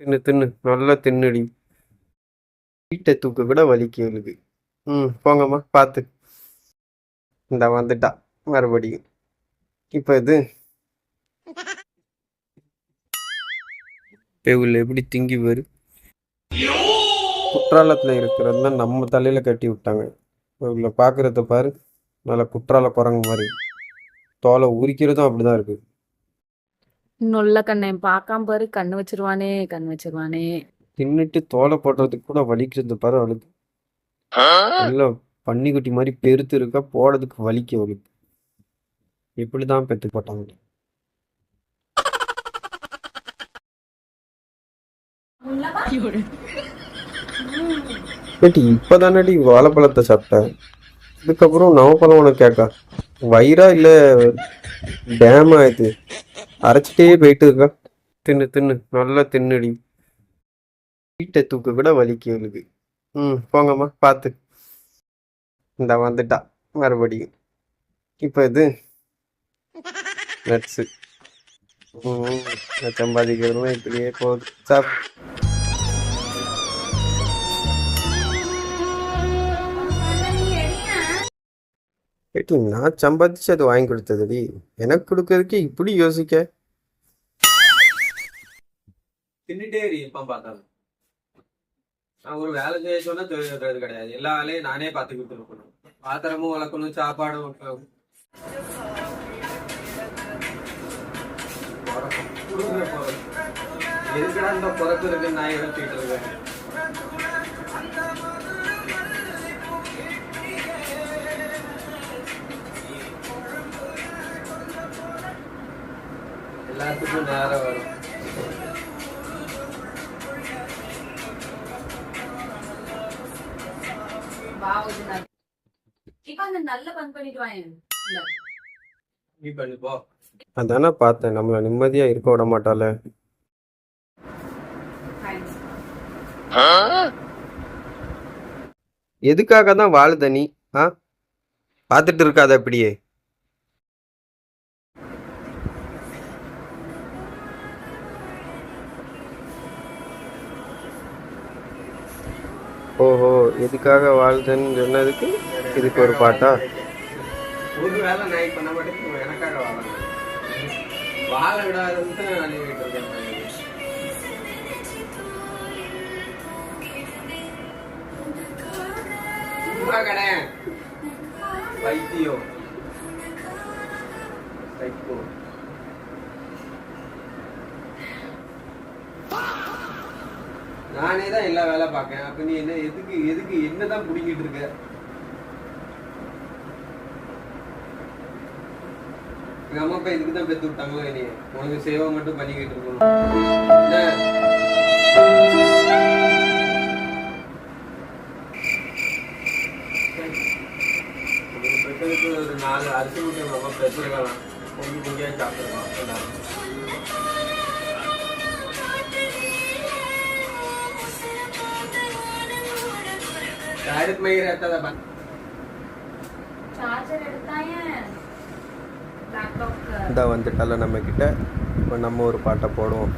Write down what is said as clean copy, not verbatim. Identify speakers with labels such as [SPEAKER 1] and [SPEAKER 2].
[SPEAKER 1] தின்னு தின்னு நல்லா தின்னுடி. வீட்டை தூக்க கூட வலிக்கு இவளுக்கு. போங்கம்மா பார்த்து. இந்த வந்துட்டா மறுபடியும். இப்போ இது பேவுல எப்படி திங்கி வரு. குற்றாலத்தில் இருக்கிறதெல்லாம் நம்ம தலையில கட்டி விட்டாங்க. இவளை பார்க்கறத பாரு, நல்லா குற்றால குரங்கு மாதிரி. தோலை உரிக்கிறதும் அப்படிதான் இருக்கு.
[SPEAKER 2] நொல்ல கண்ணன் பார்க்காம பாரு, கண்ணு வச்சிருவானே கண்ணு வச்சிருவானே.
[SPEAKER 1] தின்னுட்டு தோலை போடுறதுக்கு கூட வலிக்கிறது பாரு அவளுக்கு. எல்லாம் பன்னிக்குட்டி மாதிரி பெருத்து இருக்கா, போடுறதுக்கு வலிக்கு அவளுக்கு. இப்படிதான் பெத்து போட்டாங்க. ஏட்டி இப்பதானடி வாழைப்பழத்தை சாப்பிட்டேன், இதுக்கப்புறம் நவப்பழம் உனக்கு கேட்கா? வயிறா இல்ல டேம் ஆயிடுது? அரைச்சிட்டே போயிட்டு இருக்கா. தின்னு தின்னு நல்லா தின்னுடி. வீட்டை தூக்க கூட வலிக்கு இவளுக்கு. போங்கம்மா பார்த்து. இந்த வந்துட்டா மறுபடியும். இப்போ இது நட்ஸு. சம்பாதிக்கிறதுலாம் இப்படியே போகுது. சாப். ஏட்டி நான் சம்பாதிச்சு அது வாங்கி கொடுத்ததுடி, எனக்கு கொடுக்கறதுக்கு இப்படி யோசிக்க.
[SPEAKER 3] தின்னுட்டே இரு எப்ப பார்த்தாலும். நான் ஒரு வேலை செய்ய சொன்னா தொழில் கிடையாது, எல்லா வேலையும் நானே பார்த்துக்கிட்டு இருக்கணும். பாத்திரமும் வளர்க்கணும், சாப்பாடும் வைக்கணும். எதுக்கடா இந்த பிறப்பு இருக்குன்னு நான் யோசிச்சுட்டு இருக்கேன். எல்லாத்துக்கும் நேரம் வரும். நீ பண்ணு போ.
[SPEAKER 1] அதானே பார்த்தேன், நம்மள நிம்மதியா இருக்க விட மாட்டாள. எதுக்காக தான் வாழுத நீ? பார்த்துட்டு இருக்காத அப்படியே. ஓஹோ, எதுக்காக வாழ்தன்னு சொன்னதுக்கு இதுக்கு ஒரு பாட்டா?
[SPEAKER 3] ஒரு வேலை நான் பண்ண மாட்டேன், எனக்காக வாழ வாழ விடாதுன்னு அழிவிட்டு இருக்கேன். சும்மா கடை வைத்தியம் சைக்கோ. நானே தான் எல்லா வேலை பார்க்கேன், அப்ப நீ என்ன எதுக்கு எதுக்கு என்னதான் பிடிக்கிட்டு இருக்க? எங்க அம்மா அப்பா இதுக்கு தான் பெத்து விட்டாங்களோ என்னைய, உனக்கு சேவை மட்டும் பண்ணிக்கிட்டு இருக்கணும். பெற்றதுக்கு ஒரு 4 அரிசி முட்டை நம்ம பெற்றுக்கலாம், பொங்கி பொங்கியா சாப்பிட்டுருக்கலாம்.
[SPEAKER 1] இந்த வந்துட்டால நம்ம கிட்ட. இப்போ நம்ம ஒரு பாட்டை போடுவோம்.